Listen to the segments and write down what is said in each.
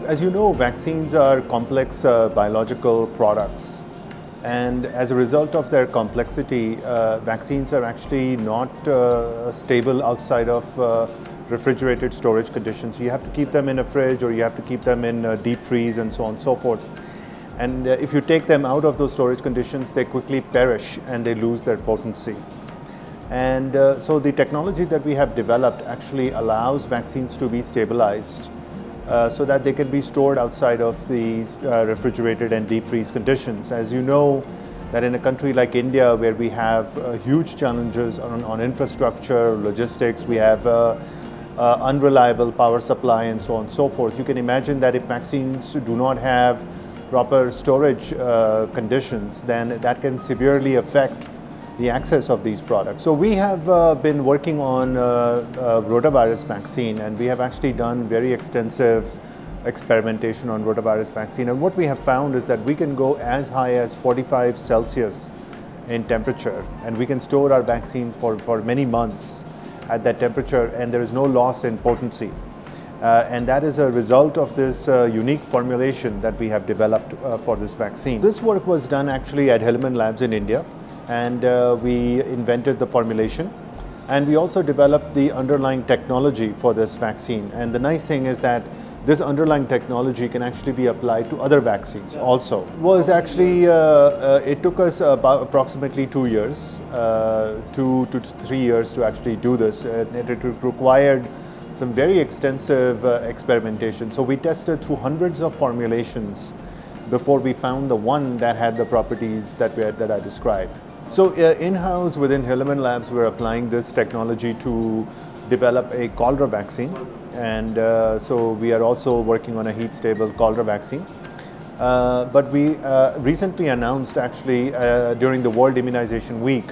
As you know, vaccines are complex biological products, and as a result of their complexity, vaccines are actually not stable outside of refrigerated storage conditions. You have to keep them in a fridge, or you have to keep them in deep freeze, and so on and so forth. And if you take them out of those storage conditions, they quickly perish and they lose their potency. And so the technology that we have developed actually allows vaccines to be stabilized so that they can be stored outside of these refrigerated and deep freeze conditions. As you know, that in a country like India, where we have huge challenges on infrastructure, logistics, we have unreliable power supply and so on and so forth. You can imagine that if vaccines do not have proper storage conditions, then that can severely affect the access of these products. So we have been working on rotavirus vaccine, and we have actually done very extensive experimentation on rotavirus vaccine. And what we have found is that we can go as high as 45 Celsius in temperature, and we can store our vaccines for many months at that temperature, and there is no loss in potency. And that is a result of this unique formulation that we have developed for this vaccine. This work was done actually at Hilleman labs in India, and we invented the formulation, and we also developed the underlying technology for this vaccine. And the nice thing is that this underlying technology can actually be applied to other vaccines also. It was actually, it took us about approximately 2 years, 2 to 3 years to actually do this. It required some very extensive experimentation. So we tested through hundreds of formulations before we found the one that had the properties that I described. So in-house within Hilleman Labs, we're applying this technology to develop a cholera vaccine, and so we are also working on a heat-stable cholera vaccine. But we recently announced actually during the World Immunization Week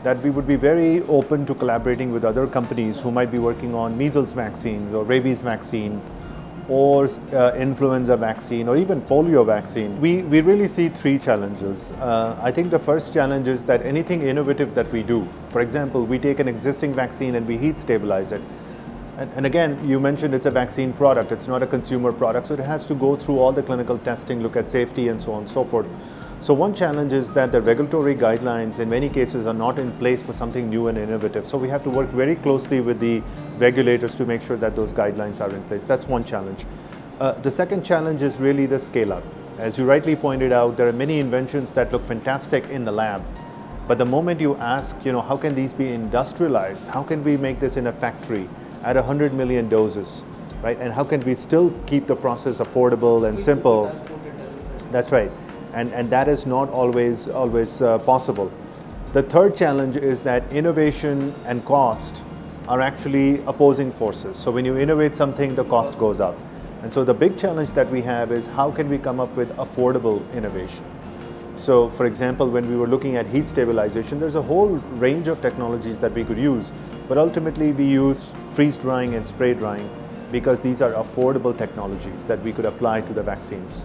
that we would be very open to collaborating with other companies who might be working on measles vaccines or rabies vaccine or influenza vaccine or even polio vaccine. We really see three challenges. I think the first challenge is that anything innovative that we do, for example, we take an existing vaccine and we heat stabilize it. And again, you mentioned it's a vaccine product, it's not a consumer product, so it has to go through all the clinical testing, look at safety and so on and so forth. So one challenge is that the regulatory guidelines in many cases are not in place for something new and innovative. So we have to work very closely with the regulators to make sure that those guidelines are in place. That's one challenge. The second challenge is really the scale up. As you rightly pointed out, there are many inventions that look fantastic in the lab. But the moment you ask, how can these be industrialized? How can we make this in a factory at 100 million doses, right? And how can we still keep the process affordable and simple? That's right. And that is not always possible. The third challenge is that innovation and cost are actually opposing forces. So when you innovate something, the cost goes up. And so the big challenge that we have is how can we come up with affordable innovation? So for example, when we were looking at heat stabilization, there's a whole range of technologies that we could use, but ultimately we use freeze drying and spray drying because these are affordable technologies that we could apply to the vaccines.